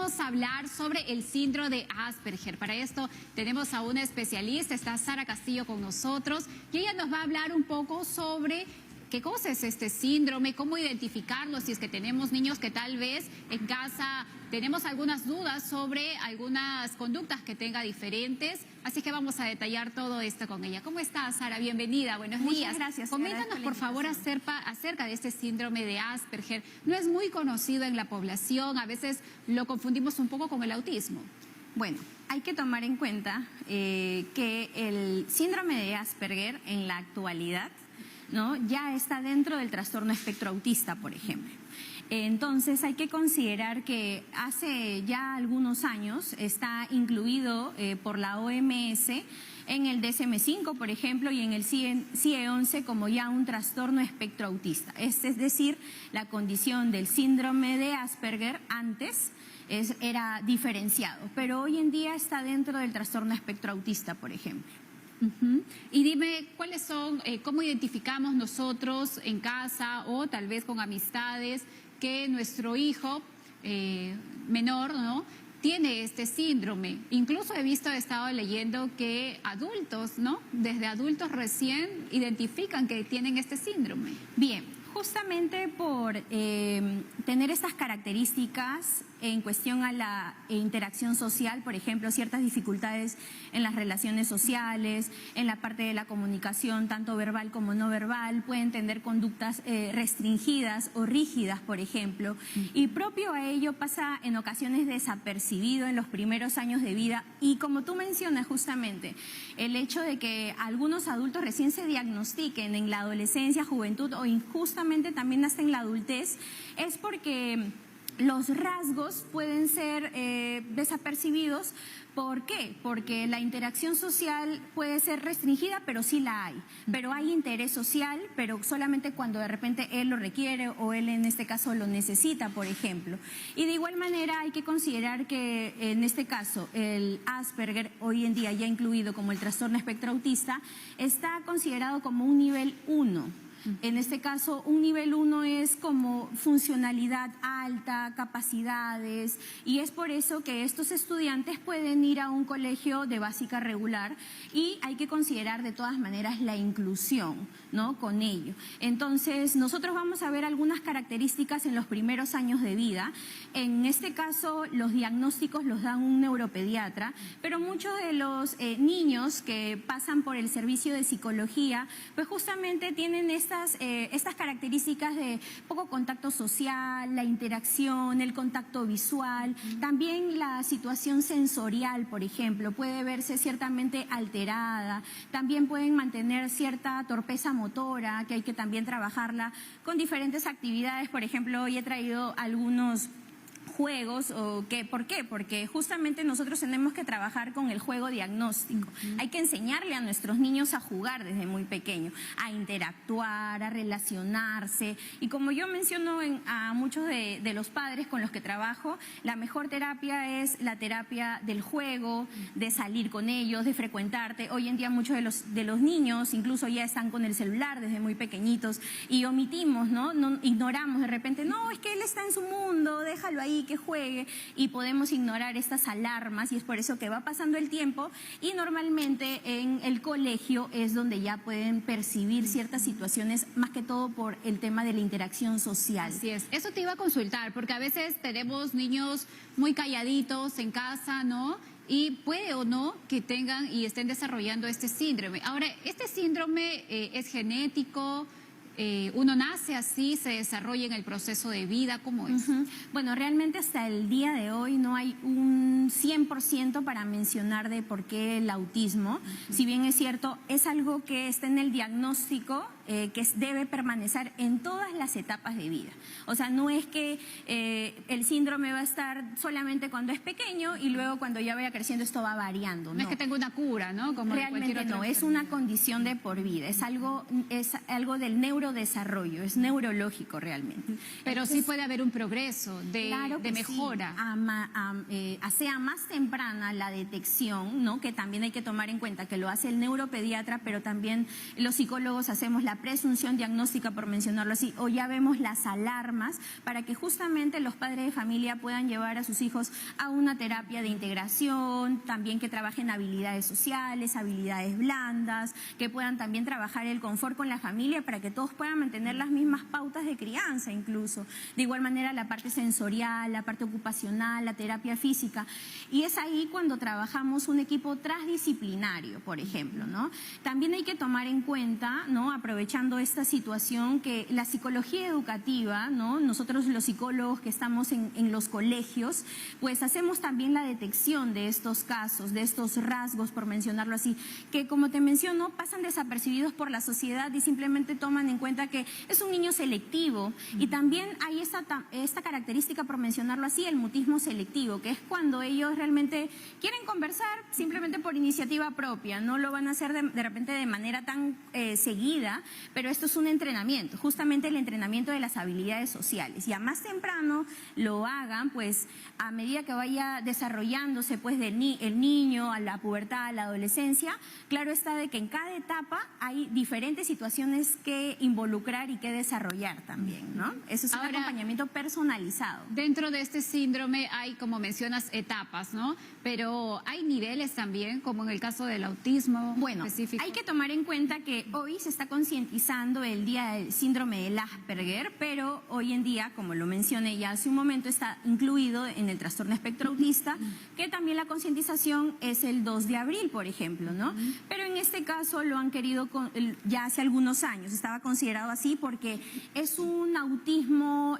vamos a hablar sobre el síndrome de Asperger. Para esto tenemos a una especialista, está Sara Castillo con nosotros, y ella nos va a hablar un poco sobre qué cosa es este síndrome, cómo identificarlo, si es que tenemos niños que tal vez en casa tenemos algunas dudas sobre algunas conductas que tenga diferentes. Así que vamos a detallar todo esto con ella. ¿Cómo estás, Sara? Bienvenida, buenos días. Muchas gracias. Coméntanos, por favor, acerca de este síndrome de Asperger. No es muy conocido en la población, a veces lo confundimos un poco con el autismo. Bueno, hay que tomar en cuenta que el síndrome de Asperger en la actualidad, ¿no?, ya está dentro del trastorno espectro autista, por ejemplo. Entonces hay que considerar que hace ya algunos años está incluido por la OMS en el DSM-5, por ejemplo, y en el CIE-11 como ya un trastorno espectro autista. Es decir, la condición del síndrome de Asperger antes era diferenciado, pero hoy en día está dentro del trastorno espectro autista, por ejemplo. Y dime, ¿cuáles son, cómo identificamos nosotros en casa o tal vez con amistades que nuestro hijo menor, ¿no?, tiene este síndrome? Incluso he estado leyendo que adultos, ¿no?, desde adultos recién identifican que tienen este síndrome. Bien, justamente por tener estas características en cuestión a la interacción social, por ejemplo, ciertas dificultades en las relaciones sociales, en la parte de la comunicación, tanto verbal como no verbal, pueden tener conductas restringidas o rígidas, por ejemplo, y propio a ello pasa en ocasiones desapercibido en los primeros años de vida. Y como tú mencionas justamente, el hecho de que algunos adultos recién se diagnostiquen en la adolescencia, juventud o injustamente también hasta en la adultez, es porque los rasgos pueden ser desapercibidos. ¿Por qué? Porque la interacción social puede ser restringida, pero sí la hay. Pero hay interés social, pero solamente cuando de repente él lo requiere o él en este caso lo necesita, por ejemplo. Y de igual manera hay que considerar que en este caso el Asperger, hoy en día ya incluido como el trastorno espectro autista, está considerado como un nivel 1. En este caso, un nivel 1 es como funcionalidad alta, capacidades, y es por eso que estos estudiantes pueden ir a un colegio de básica regular y hay que considerar de todas maneras la inclusión, ¿no?, con ello. Entonces, nosotros vamos a ver algunas características en los primeros años de vida. En este caso, los diagnósticos los da un neuropediatra, pero muchos de los niños que pasan por el servicio de psicología, pues justamente tienen estas características de poco contacto social, la interacción, el contacto visual, también la situación sensorial, por ejemplo, puede verse ciertamente alterada, también pueden mantener cierta torpeza motora, que hay que también trabajarla con diferentes actividades. Por ejemplo, hoy he traído algunos juegos. ¿Por qué? Porque justamente nosotros tenemos que trabajar con el juego diagnóstico. Hay que enseñarle a nuestros niños a jugar desde muy pequeño, a interactuar, a relacionarse. Y como yo menciono a muchos de los padres con los que trabajo, la mejor terapia es la terapia del juego, de salir con ellos, de frecuentarte. Hoy en día muchos de los niños incluso ya están con el celular desde muy pequeñitos y omitimos, ¿no? Ignoramos de repente, no, es que él está en su mundo, déjalo ahí, que juegue, y podemos ignorar estas alarmas, y es por eso que va pasando el tiempo y normalmente en el colegio es donde ya pueden percibir ciertas situaciones, más que todo por el tema de la interacción social. Así es, eso te iba a consultar, porque a veces tenemos niños muy calladitos en casa, ¿no?, y puede o no que tengan y estén desarrollando este síndrome. Ahora, ¿este síndrome es genético? ¿Uno nace así, se desarrolla en el proceso de vida? ¿Cómo es? Bueno, realmente hasta el día de hoy no hay un 100% para mencionar de por qué el autismo. Si bien es cierto, es algo que está en el diagnóstico, que debe permanecer en todas las etapas de vida. O sea, no es que el síndrome va a estar solamente cuando es pequeño y luego cuando ya vaya creciendo esto va variando. No es que tenga una cura, ¿no? Como realmente no, es una condición de por vida, es algo del neurodesarrollo neurodesarrollo, es neurológico realmente. Pero Entonces, sí puede haber un progreso claro de que mejora. Sí. Sea más temprana la detección, ¿no? Que también hay que tomar en cuenta que lo hace el neuropediatra, pero también los psicólogos hacemos la presunción diagnóstica, por mencionarlo así, o ya vemos las alarmas para que justamente los padres de familia puedan llevar a sus hijos a una terapia de integración, también que trabajen habilidades sociales, habilidades blandas, que puedan también trabajar el confort con la familia para que todos puedan mantener las mismas pautas de crianza incluso. De igual manera la parte sensorial, la parte ocupacional, la terapia física. Y es ahí cuando trabajamos un equipo transdisciplinario, por ejemplo, ¿no? También hay que tomar en cuenta, ¿no? Aprovechando esta situación, que la psicología educativa, ¿no? Nosotros los psicólogos que estamos en los colegios, pues hacemos también la detección de estos casos, de estos rasgos, por mencionarlo así, que como te menciono, pasan desapercibidos por la sociedad y simplemente toman en cuenta que es un niño selectivo. Y también hay esta característica, por mencionarlo así, el mutismo selectivo, que es cuando ellos realmente quieren conversar simplemente por iniciativa propia, no lo van a hacer de repente de manera tan seguida, pero esto es un entrenamiento, justamente el entrenamiento de las habilidades sociales. Y a más temprano lo hagan, pues a medida que vaya desarrollándose pues el niño, a la pubertad, a la adolescencia, claro está de que en cada etapa hay diferentes situaciones que involucrar y que desarrollar también, ¿no? Eso es un acompañamiento personalizado. Dentro de este síndrome hay, como mencionas, etapas, ¿no? Pero hay niveles también, como en el caso del autismo específico. Hay que tomar en cuenta que hoy se está concientizando el día del síndrome del Asperger, pero hoy en día, como lo mencioné ya hace un momento, está incluido en el trastorno espectro autista, que también la concientización es el 2 de abril, por ejemplo, ¿no? Pero en este caso lo han querido ya hace algunos años, estaba considerado así porque es un autismo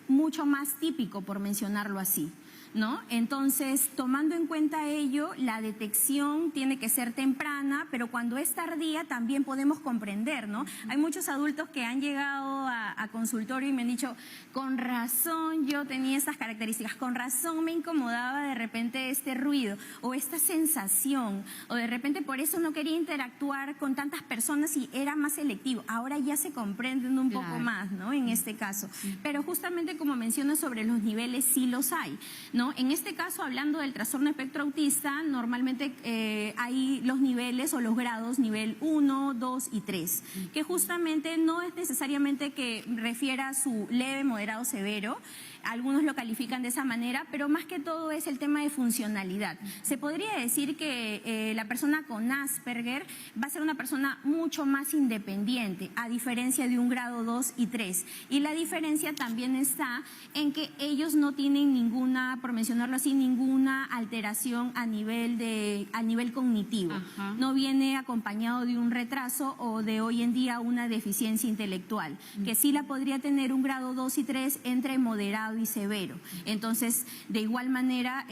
mucho más típico, por mencionarlo así, ¿no? Entonces, tomando en cuenta ello, la detección tiene que ser temprana, pero cuando es tardía también podemos comprender, ¿no? Hay muchos adultos que han llegado a consultorio y me han dicho, con razón yo tenía estas características, con razón me incomodaba de repente este ruido o esta sensación, o de repente por eso no quería interactuar con tantas personas y era más selectivo. Ahora ya se comprenden un poco más, ¿no? En este caso. Pero justamente como mencionas sobre los niveles, sí los hay, ¿no? En este caso, hablando del trastorno espectro autista, normalmente hay los niveles o los grados, nivel 1, 2 y 3, que justamente no es necesariamente que refiera a su leve, moderado, severo. Algunos lo califican de esa manera, pero más que todo es el tema de funcionalidad. Se podría decir que la persona con Asperger va a ser una persona mucho más independiente, a diferencia de un grado 2 y 3. Y la diferencia también está en que ellos no tienen ninguna, por mencionarlo así, ninguna alteración a nivel cognitivo. Ajá. No viene acompañado de un retraso o de hoy en día una deficiencia intelectual, que sí la podría tener un grado 2 y 3 entre moderado y severo. Entonces, de igual manera,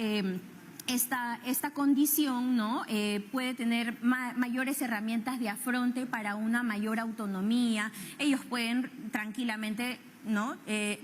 esta condición, ¿no? Puede tener mayores herramientas de afronte para una mayor autonomía. Ellos pueden tranquilamente, ¿no?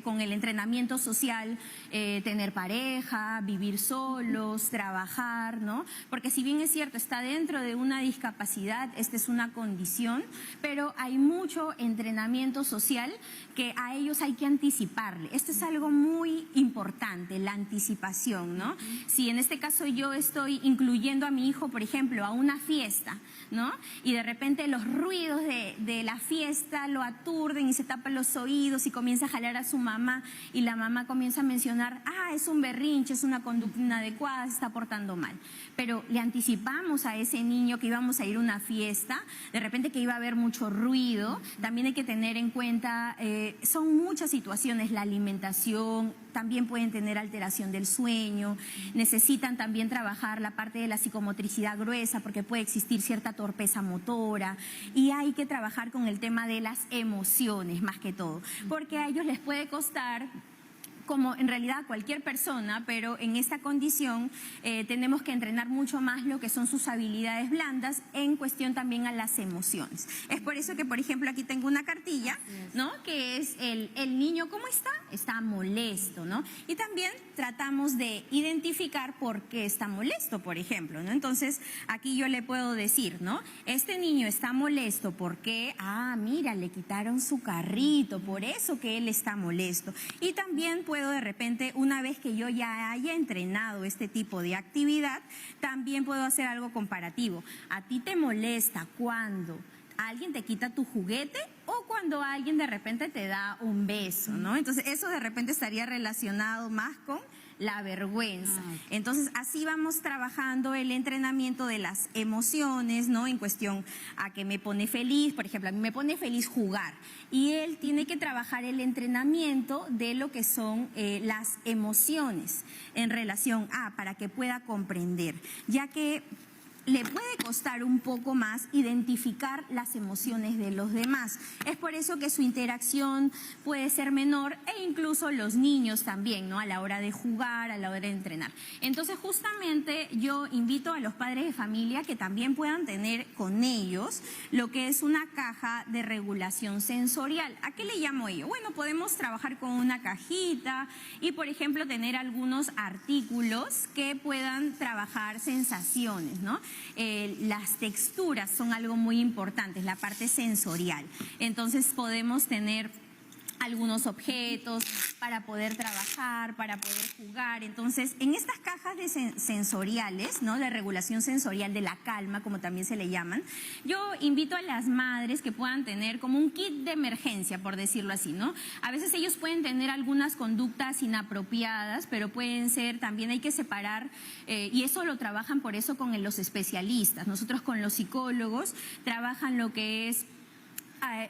Con el entrenamiento social, tener pareja, vivir solos, trabajar, ¿no? Porque si bien es cierto, está dentro de una discapacidad, esta es una condición, pero hay mucho entrenamiento social que a ellos hay que anticiparle. Esto es algo muy importante, la anticipación, ¿no? Si en este caso yo estoy incluyendo a mi hijo, por ejemplo, a una fiesta, ¿no? Y de repente los ruidos de la fiesta lo aturden y se tapan los oídos y comienza a jalar a su mamá y la mamá comienza a mencionar, es un berrinche, es una conducta inadecuada, se está portando mal. Pero le anticipamos a ese niño que íbamos a ir a una fiesta, de repente que iba a haber mucho ruido. También hay que tener en cuenta, son muchas situaciones, la alimentación, también pueden tener alteración del sueño, necesitan también trabajar la parte de la psicomotricidad gruesa porque puede existir cierta torpeza motora y hay que trabajar con el tema de las emociones más que todo, porque a ellos les puede costar como en realidad cualquier persona, pero en esta condición tenemos que entrenar mucho más lo que son sus habilidades blandas en cuestión también a las emociones. Es por eso que, por ejemplo, aquí tengo una cartilla, ¿no? Que es el niño, ¿cómo está? Está molesto, ¿no? Y también tratamos de identificar por qué está molesto, por ejemplo, ¿no? Entonces, aquí yo le puedo decir, ¿no? Este niño está molesto porque, mira, le quitaron su carrito, por eso que él está molesto. Y también puedo de repente, una vez que yo ya haya entrenado este tipo de actividad, también puedo hacer algo comparativo. ¿A ti te molesta cuando alguien te quita tu juguete o cuando alguien de repente te da un beso, ¿no? Entonces eso de repente estaría relacionado más con la vergüenza. Entonces así vamos trabajando el entrenamiento de las emociones, ¿no? En cuestión a que me pone feliz, por ejemplo, a mí me pone feliz jugar y él tiene que trabajar el entrenamiento de lo que son las emociones en relación para que pueda comprender, ya que le puede costar un poco más identificar las emociones de los demás. Es por eso que su interacción puede ser menor e incluso los niños también, ¿no? A la hora de jugar, a la hora de entrenar. Entonces, justamente yo invito a los padres de familia que también puedan tener con ellos lo que es una caja de regulación sensorial. ¿A qué le llamo ello? Bueno, podemos trabajar con una cajita y, por ejemplo, tener algunos artículos que puedan trabajar sensaciones, ¿no? Las texturas son algo muy importante, la parte sensorial. Entonces podemos tener algunos objetos para poder trabajar, para poder jugar. Entonces, en estas cajas de sensoriales, ¿no? De regulación sensorial, de la calma, como también se le llaman, yo invito a las madres que puedan tener como un kit de emergencia, por decirlo así, ¿no? A veces ellos pueden tener algunas conductas inapropiadas, pero pueden ser, también hay que separar, y eso lo trabajan por eso con los especialistas. Nosotros con los psicólogos trabajan lo que es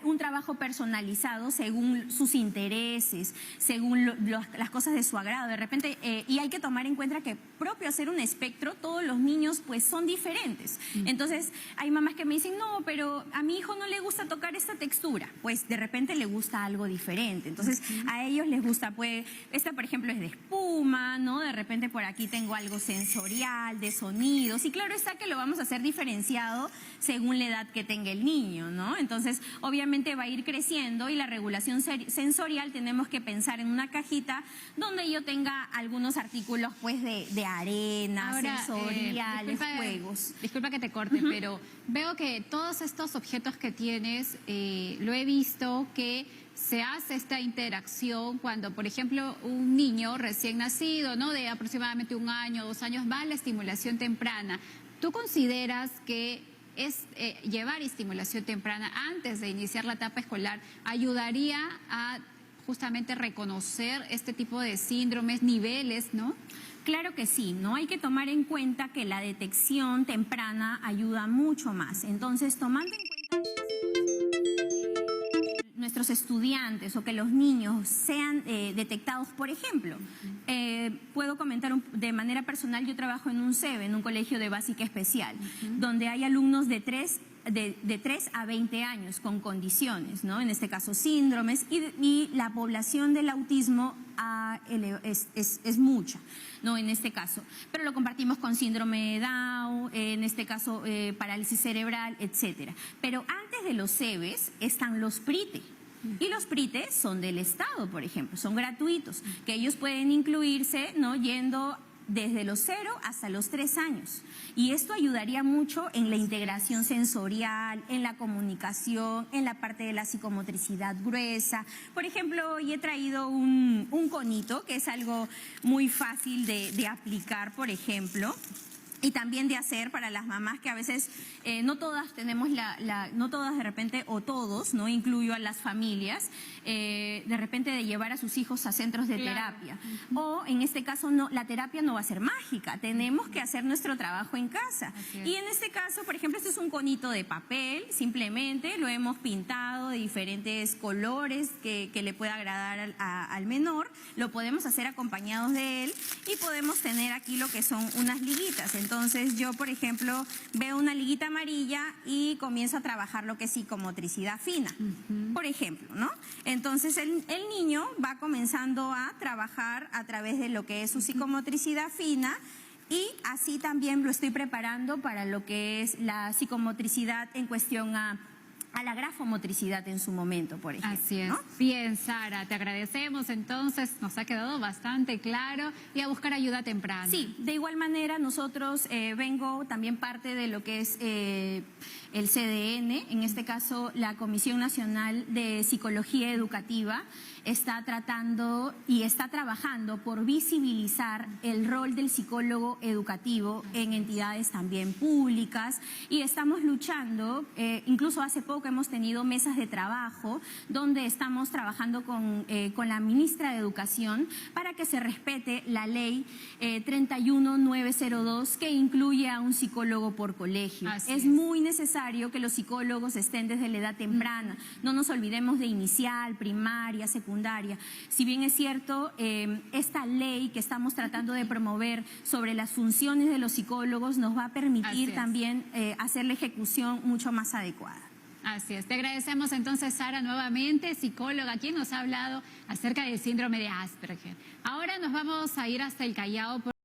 un trabajo personalizado según sus intereses, según las cosas de su agrado. De repente, y hay que tomar en cuenta que propio hacer un espectro, todos los niños pues son diferentes. Entonces, hay mamás que me dicen, no, pero a mi hijo no le gusta tocar esta textura. Pues de repente le gusta algo diferente. Entonces, a ellos les gusta, pues, esta por ejemplo es de espuma, ¿no? De repente por aquí tengo algo sensorial, de sonidos. Y claro está que lo vamos a hacer diferenciado según la edad que tenga el niño, ¿no? Entonces, obviamente va a ir creciendo y la regulación sensorial tenemos que pensar en una cajita donde yo tenga algunos artículos pues de arena, sensoriales, juegos. Disculpa que te corte, pero veo que todos estos objetos que tienes, lo he visto que se hace esta interacción cuando, por ejemplo, un niño recién nacido, ¿no? De aproximadamente 1 año, 2 años, va a la estimulación temprana. ¿Tú consideras que llevar estimulación temprana antes de iniciar la etapa escolar ayudaría a justamente reconocer este tipo de síndromes, niveles, ¿no? Claro que sí, ¿no? Hay que tomar en cuenta que la detección temprana ayuda mucho más. Entonces, tomando en cuenta nuestros estudiantes o que los niños sean detectados, por ejemplo, puedo comentar de manera personal, yo trabajo en un CEB, en un colegio de básica especial, donde hay alumnos de 3 a 20 años con condiciones, ¿no? En este caso síndromes, y la población del autismo es mucha, ¿no? En este caso, pero lo compartimos con síndrome de Down, en este caso parálisis cerebral, etcétera. Pero antes de los CEBES están los PRITE. Y los PRITE son del Estado, por ejemplo, son gratuitos, que ellos pueden incluirse, ¿no? Yendo desde los 0 hasta los 3 años. Y esto ayudaría mucho en la integración sensorial, en la comunicación, en la parte de la psicomotricidad gruesa. Por ejemplo, hoy he traído un conito, que es algo muy fácil de aplicar, por ejemplo. Y también de hacer para las mamás que a veces no todas tenemos no todas de repente, o todos, no incluyo a las familias, de repente de llevar a sus hijos a centros de terapia. O en este caso no, la terapia no va a ser mágica, tenemos que hacer nuestro trabajo en casa. Y en este caso, por ejemplo, este es un conito de papel, simplemente lo hemos pintado de diferentes colores que le pueda agradar al menor, lo podemos hacer acompañados de él y podemos tener aquí lo que son unas liguitas. Entonces yo, por ejemplo, veo una liguita amarilla y comienzo a trabajar lo que es psicomotricidad fina, por ejemplo, ¿no? Entonces el niño va comenzando a trabajar a través de lo que es su psicomotricidad fina. Y así también lo estoy preparando para lo que es la psicomotricidad en cuestión a la grafomotricidad en su momento, por ejemplo. Así es. ¿No? Bien, Sara, te agradecemos. Entonces, nos ha quedado bastante claro y a buscar ayuda temprana. Sí, de igual manera nosotros vengo también parte de lo que es el CDN, en este caso la Comisión Nacional de Psicología Educativa, está tratando y está trabajando por visibilizar el rol del psicólogo educativo en entidades también públicas y estamos luchando, incluso hace poco hemos tenido mesas de trabajo donde estamos trabajando con la ministra de Educación para que se respete la ley 31902 que incluye a un psicólogo por colegio. Es muy necesario que los psicólogos estén desde la edad temprana, no nos olvidemos de inicial, primaria, secundaria. Si bien es cierto, esta ley que estamos tratando de promover sobre las funciones de los psicólogos nos va a permitir también hacer la ejecución mucho más adecuada. Así es. Te agradecemos entonces, Sara, nuevamente, psicóloga, quien nos ha hablado acerca del síndrome de Asperger. Ahora nos vamos a ir hasta el Callao.